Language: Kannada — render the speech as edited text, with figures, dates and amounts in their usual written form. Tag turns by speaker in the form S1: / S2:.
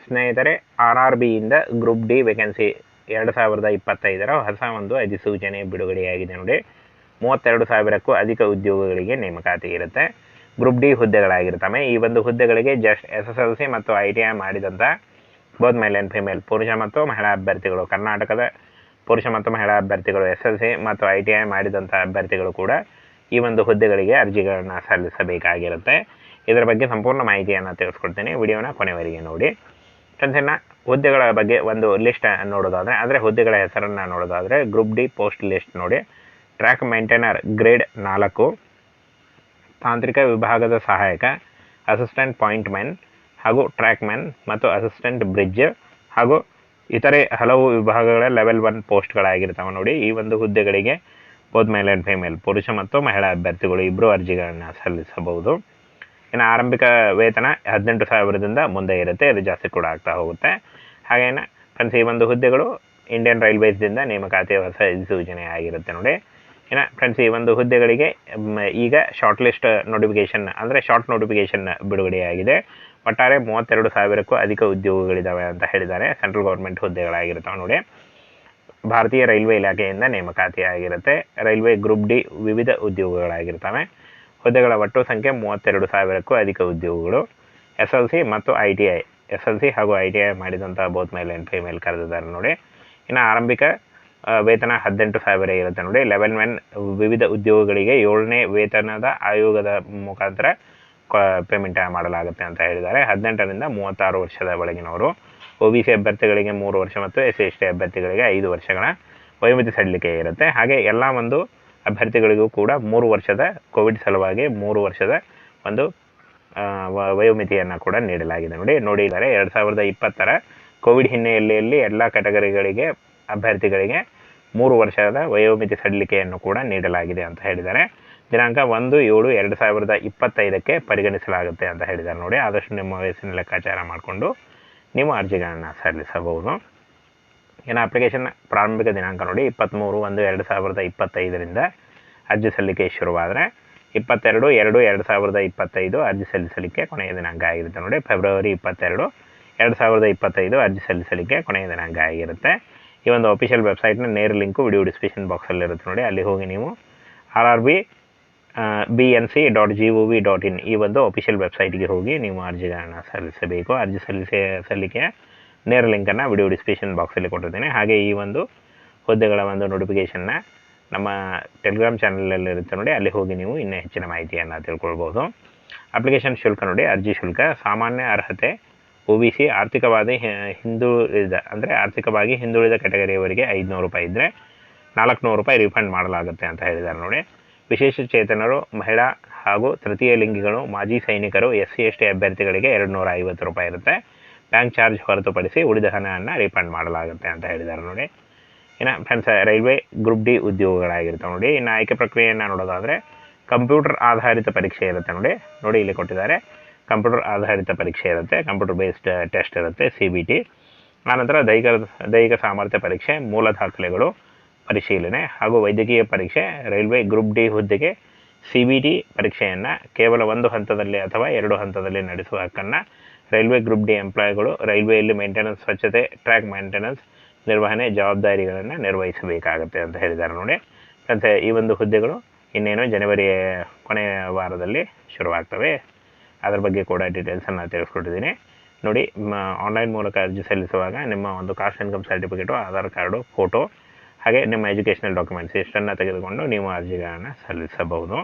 S1: ಸ್ನೇಹಿತರೆ ಆರ್ ಆರ್ ಬಿಯಿಂದ ಗ್ರೂಪ್ ಡಿ ವೇಕೆನ್ಸಿ 2025 ಹೊಸ ಒಂದು ಅಧಿಸೂಚನೆ ಬಿಡುಗಡೆಯಾಗಿದೆ ನೋಡಿ. 32,000ಕ್ಕೂ ಅಧಿಕ ಉದ್ಯೋಗಗಳಿಗೆ ನೇಮಕಾತಿ ಇರುತ್ತೆ. ಗ್ರೂಪ್ ಡಿ ಹುದ್ದೆಗಳಾಗಿರ್ತವೆ. ಈ ಒಂದು ಹುದ್ದೆಗಳಿಗೆ ಜಸ್ಟ್ SSLC ಮತ್ತು ITI ಮಾಡಿದಂಥ ಬೋತ್ ಮೇಲ್ ಆ್ಯಂಡ್ ಫಿಮೇಲ್ ಪುರುಷ ಮತ್ತು ಮಹಿಳಾ ಅಭ್ಯರ್ಥಿಗಳು, ಕರ್ನಾಟಕದ ಪುರುಷ ಮತ್ತು ಮಹಿಳಾ ಅಭ್ಯರ್ಥಿಗಳು, SSLC ಮತ್ತು ITI ಮಾಡಿದಂಥ ಅಭ್ಯರ್ಥಿಗಳು ಕೂಡ ಈ ಒಂದು ಹುದ್ದೆಗಳಿಗೆ ಅರ್ಜಿಗಳನ್ನು ಸಲ್ಲಿಸಬೇಕಾಗಿರುತ್ತೆ. ಇದರ ಬಗ್ಗೆ ಸಂಪೂರ್ಣ ಮಾಹಿತಿಯನ್ನು ತಿಳಿಸ್ಕೊಡ್ತೀನಿ. ವಿಡಿಯೋನ ಕೊನೆವರೆಗೆ ನೋಡಿ. ಫ್ರೆಂಡ್ಸ್, ಹುದ್ದೆಗಳ ಬಗ್ಗೆ ಒಂದು ಲಿಸ್ಟ್ ನೋಡೋದಾದರೆ, ಅಂದರೆ ಹುದ್ದೆಗಳ ಹೆಸರನ್ನು ನೋಡೋದಾದರೆ, ಗ್ರೂಪ್ ಡಿ ಪೋಸ್ಟ್ ಲಿಸ್ಟ್ ನೋಡಿ. ಟ್ರ್ಯಾಕ್ ಮೇಂಟೈನರ್ ಗ್ರೇಡ್ 4, ತಾಂತ್ರಿಕ ವಿಭಾಗದ ಸಹಾಯಕ, ಅಸಿಸ್ಟೆಂಟ್ ಪಾಯಿಂಟ್ ಮ್ಯಾನ್ ಹಾಗೂ ಟ್ರ್ಯಾಕ್ ಮ್ಯಾನ್ ಮತ್ತು ಅಸಿಸ್ಟೆಂಟ್ ಬ್ರಿಡ್ಜ್ ಹಾಗೂ ಇತರೆ ಹಲವು ವಿಭಾಗಗಳ ಲೆವೆಲ್ 1 ಪೋಸ್ಟ್ಗಳಾಗಿರ್ತಾವೆ ನೋಡಿ. ಈ ಒಂದು ಹುದ್ದೆಗಳಿಗೆ ಬೋತ್ ಮೇಲ್ ಆ್ಯಂಡ್ ಫಿಮೇಲ್ ಪುರುಷ ಮತ್ತು ಮಹಿಳಾ ಅಭ್ಯರ್ಥಿಗಳು ಇಬ್ಬರು ಅರ್ಜಿಗಳನ್ನು ಸಲ್ಲಿಸಬಹುದು. ಇನ್ನು ಆರಂಭಿಕ ವೇತನ 18,000ದಿಂದ ಮುಂದೆ ಇರುತ್ತೆ. ಇದು ಜಾಸ್ತಿ ಕೂಡ ಆಗ್ತಾ ಹೋಗುತ್ತೆ. ಹಾಗೇನ ಫ್ರೆಂಡ್ಸ್, ಈ ಒಂದು ಹುದ್ದೆಗಳು ಇಂಡಿಯನ್ ರೈಲ್ವೇಸ್ದಿಂದ ನೇಮಕಾತಿಯ ಹೊಸ ಸೂಚನೆ ಆಗಿರುತ್ತೆ ನೋಡಿ. ಇನ್ನು ಫ್ರೆಂಡ್ಸ್, ಈ ಒಂದು ಹುದ್ದೆಗಳಿಗೆ ಈಗ ಶಾರ್ಟ್ ಲಿಸ್ಟ್ ನೋಟಿಫಿಕೇಷನ್ ಅಂದರೆ ಶಾರ್ಟ್ ನೋಟಿಫಿಕೇಷನ್ ಬಿಡುಗಡೆಯಾಗಿದೆ. ಒಟ್ಟಾರೆ 32,000ಕ್ಕೂ ಅಧಿಕ ಉದ್ಯೋಗಗಳಿದ್ದಾವೆ ಅಂತ ಹೇಳಿದ್ದಾರೆ. ಸೆಂಟ್ರಲ್ ಗೌರ್ಮೆಂಟ್ ಹುದ್ದೆಗಳಾಗಿರ್ತಾವೆ ನೋಡಿ. ಭಾರತೀಯ ರೈಲ್ವೆ ಇಲಾಖೆಯಿಂದ ನೇಮಕಾತಿ ಆಗಿರುತ್ತೆ. ರೈಲ್ವೆ ಗ್ರೂಪ್ ಡಿ ವಿವಿಧ ಉದ್ಯೋಗಗಳಾಗಿರ್ತವೆ. ಹುದ್ದೆಗಳ ಒಟ್ಟು ಸಂಖ್ಯೆ 32,000ಕ್ಕೂ ಅಧಿಕ ಉದ್ಯೋಗಗಳು. SLC ಮತ್ತು ITI, SLC ಹಾಗೂ ITI ಮಾಡಿದಂಥ ಬೋತ್ ಮೇಲ್ ಆ್ಯಂಡ್ ಫಿಮೇಲ್ ಕರೆದಿದ್ದಾರೆ ನೋಡಿ. ಇನ್ನು ಆರಂಭಿಕ ವೇತನ 18,000 ಇರುತ್ತೆ ನೋಡಿ. ಲೆವೆಲ್ 1 ವಿವಿಧ ಉದ್ಯೋಗಗಳಿಗೆ 7ನೇ ವೇತನದ ಆಯೋಗದ ಮುಖಾಂತರ ಪೇಮೆಂಟ್ ಮಾಡಲಾಗುತ್ತೆ ಅಂತ ಹೇಳಿದ್ದಾರೆ. 18ರಿಂದ 36 ವರ್ಷದ ಒಳಗಿನವರು. OBC ಅಭ್ಯರ್ಥಿಗಳಿಗೆ 3 ವರ್ಷ ಮತ್ತು SC/ST ಅಭ್ಯರ್ಥಿಗಳಿಗೆ 5 ವರ್ಷಗಳ ವಯೋಮಿತಿ ಸಡಿಲಿಕೆ ಇರುತ್ತೆ. ಹಾಗೆ ಎಲ್ಲ ಒಂದು ಅಭ್ಯರ್ಥಿಗಳಿಗೂ ಕೂಡ 3 ವರ್ಷದ ಕೋವಿಡ್ ಸಲುವಾಗಿ 3 ವರ್ಷದ ಒಂದು ವಯೋಮಿತಿಯನ್ನು ಕೂಡ ನೀಡಲಾಗಿದೆ ನೋಡಿದ್ದಾರೆ. 2020 ಕೋವಿಡ್ ಹಿನ್ನೆಲೆಯಲ್ಲಿ ಎಲ್ಲ ಕ್ಯಾಟಗರಿಗಳಿಗೆ ಅಭ್ಯರ್ಥಿಗಳಿಗೆ 3 ವರ್ಷದ ವಯೋಮಿತಿ ಸಡಿಲಿಕೆಯನ್ನು ಕೂಡ ನೀಡಲಾಗಿದೆ ಅಂತ ಹೇಳಿದ್ದಾರೆ. ದಿನಾಂಕ 1/7/2025 ಪರಿಗಣಿಸಲಾಗುತ್ತೆ ಅಂತ ಹೇಳಿದ್ದಾರೆ ನೋಡಿ. ಆದಷ್ಟು ನಿಮ್ಮ ವಯಸ್ಸಿನ ಲೆಕ್ಕಾಚಾರ ಮಾಡಿಕೊಂಡು ನೀವು ಅರ್ಜಿಗಳನ್ನು ಸಲ್ಲಿಸಬಹುದು. ಇನ್ನು ಅಪ್ಲಿಕೇಶನ್ ಪ್ರಾರಂಭಿಕ ದಿನಾಂಕ ನೋಡಿ 23/1/2025 ಅರ್ಜಿ ಸಲ್ಲಿಕೆ ಶುರುವಾದರೆ 22/2/2025 ಅರ್ಜಿ ಸಲ್ಲಿಸಲಿಕ್ಕೆ ಕೊನೆಯ ದಿನಾಂಕ ಆಗಿರುತ್ತೆ ನೋಡಿ. ಫೆಬ್ರವರಿ 22, 2025 ಅರ್ಜಿ ಸಲ್ಲಿಸಲಿಕ್ಕೆ ಕೊನೆಯ ದಿನಾಂಕ ಆಗಿರುತ್ತೆ. ಈ ಒಂದು ಅಫಿಷಿಯಲ್ ವೆಬ್ಸೈಟ್ನ ನೇರ ಲಿಂಕು ವಿಡಿಯೋ ಡಿಸ್ಕ್ರಿಪ್ಷನ್ ಬಾಕ್ಸಲ್ಲಿ ಇರುತ್ತೆ ನೋಡಿ. ಅಲ್ಲಿ ಹೋಗಿ ನೀವು rrbnc.gov.in ಈ ಒಂದು ಅಫಿಷಿಯಲ್ ವೆಬ್ಸೈಟ್ಗೆ ಹೋಗಿ ನೀವು ಅರ್ಜಿಗಳನ್ನು ಸಲ್ಲಿಸಬೇಕು. ಅರ್ಜಿ ಸಲ್ಲಿಕೆಯ ನೇರ ಲಿಂಕನ್ನು ವಿಡಿಯೋ ಡಿಸ್ಕ್ರಿಪ್ಷನ್ ಬಾಕ್ಸಲ್ಲಿ ಕೊಟ್ಟಿದ್ದೇನೆ. ಹಾಗೆ ಈ ಒಂದು ಹುದ್ದೆಗಳ ಒಂದು ನೋಟಿಫಿಕೇಷನ್ನ ನಮ್ಮ ಟೆಲಿಗ್ರಾಮ್ ಚಾನಲಲ್ಲಿ ಇರುತ್ತೆ ನೋಡಿ. ಅಲ್ಲಿ ಹೋಗಿ ನೀವು ಇನ್ನೂ ಹೆಚ್ಚಿನ ಮಾಹಿತಿಯನ್ನು ತಿಳ್ಕೊಳ್ಬೋದು. ಅಪ್ಲಿಕೇಶನ್ ಶುಲ್ಕ ನೋಡಿ. ಅರ್ಜಿ ಶುಲ್ಕ ಸಾಮಾನ್ಯ ಅರ್ಹತೆ OBC ಆರ್ಥಿಕವಾಗಿ ಹಿಂದುಳಿದ ಕ್ಯಾಟಗರಿಯವರಿಗೆ 500 ರೂಪಾಯಿ ಇದ್ದರೆ 400 ರೂಪಾಯಿ ರಿಫಂಡ್ ಮಾಡಲಾಗುತ್ತೆ ಅಂತ ಹೇಳಿದ್ದಾರೆ ನೋಡಿ. ವಿಶೇಷ ಚೇತನರು, ಮಹಿಳಾ ಹಾಗೂ ತೃತೀಯ ಲಿಂಗಿಗಳು, ಮಾಜಿ ಸೈನಿಕರು, SC/ST ಅಭ್ಯರ್ಥಿಗಳಿಗೆ 250 ರೂಪಾಯಿ ಇರುತ್ತೆ. ಬ್ಯಾಂಕ್ ಚಾರ್ಜ್ ಹೊರತುಪಡಿಸಿ ಉಳಿದ ಹಣವನ್ನು ರಿಫಂಡ್ ಮಾಡಲಾಗುತ್ತೆ ಅಂತ ಹೇಳಿದ್ದಾರೆ ನೋಡಿ. ಇನ್ನು ಫ್ರೆಂಡ್ಸ್, ರೈಲ್ವೆ ಗ್ರೂಪ್ ಡಿ ಉದ್ಯೋಗಗಳಾಗಿರ್ತವೆ ನೋಡಿ. ಇನ್ನು ಆಯ್ಕೆ ಪ್ರಕ್ರಿಯೆಯನ್ನು ನೋಡೋದಾದರೆ ಕಂಪ್ಯೂಟರ್ ಆಧಾರಿತ ಪರೀಕ್ಷೆ ಇರುತ್ತೆ ನೋಡಿ ಇಲ್ಲಿ ಕೊಟ್ಟಿದ್ದಾರೆ. ಕಂಪ್ಯೂಟರ್ ಆಧಾರಿತ ಪರೀಕ್ಷೆ ಇರುತ್ತೆ. ಕಂಪ್ಯೂಟರ್ ಬೇಸ್ಡ್ ಟೆಸ್ಟ್ ಇರುತ್ತೆ, CBT. ಆನಂತರ ದೈಹಿಕ ಸಾಮರ್ಥ್ಯ ಪರೀಕ್ಷೆ, ಮೂಲ ದಾಖಲೆಗಳು ಪರಿಶೀಲನೆ ಹಾಗೂ ವೈದ್ಯಕೀಯ ಪರೀಕ್ಷೆ. ರೈಲ್ವೆ ಗ್ರೂಪ್ ಡಿ ಹುದ್ದೆಗೆ CBT ಪರೀಕ್ಷೆಯನ್ನು ಕೇವಲ 1 ಹಂತದಲ್ಲಿ ಅಥವಾ 2 ಹಂತದಲ್ಲಿ ನಡೆಸುವ ಹಕ್ಕನ್ನು ರೈಲ್ವೆ ಗ್ರೂಪ್ ಡಿ ಎಂಪ್ಲಾಯಿಗಳು ರೈಲ್ವೆಯಲ್ಲಿ ಮೇಂಟೆನೆನ್ಸ್, ಸ್ವಚ್ಛತೆ, ಟ್ರ್ಯಾಕ್ ಮೇಂಟೆನೆನ್ಸ್ ನಿರ್ವಹಣೆ ಜವಾಬ್ದಾರಿಗಳನ್ನು ನಿರ್ವಹಿಸಬೇಕಾಗುತ್ತೆ ಅಂತ ಹೇಳಿದ್ದಾರೆ ನೋಡಿ. ಮತ್ತು ಈ ಒಂದು ಹುದ್ದೆಗಳು ಇನ್ನೇನು ಜನವರಿ ಕೊನೆಯ ವಾರದಲ್ಲಿ ಶುರುವಾಗ್ತವೆ. ಅದರ ಬಗ್ಗೆ ಕೂಡ ಡೀಟೇಲ್ಸನ್ನು ತಿಳಿಸ್ಕೊಟ್ಟಿದ್ದೀನಿ ನೋಡಿ. ಆನ್ಲೈನ್ ಮೂಲಕ ಅರ್ಜಿ ಸಲ್ಲಿಸುವಾಗ ನಿಮ್ಮ ಒಂದು caste income certificate, Aadhaar card, photo ಹಾಗೆ ನಿಮ್ಮ ಎಜುಕೇಷನಲ್ ಡಾಕ್ಯುಮೆಂಟ್ಸ್ ಇಷ್ಟನ್ನು ತೆಗೆದುಕೊಂಡು ನೀವು ಅರ್ಜಿಗಳನ್ನು ಸಲ್ಲಿಸಬಹುದು.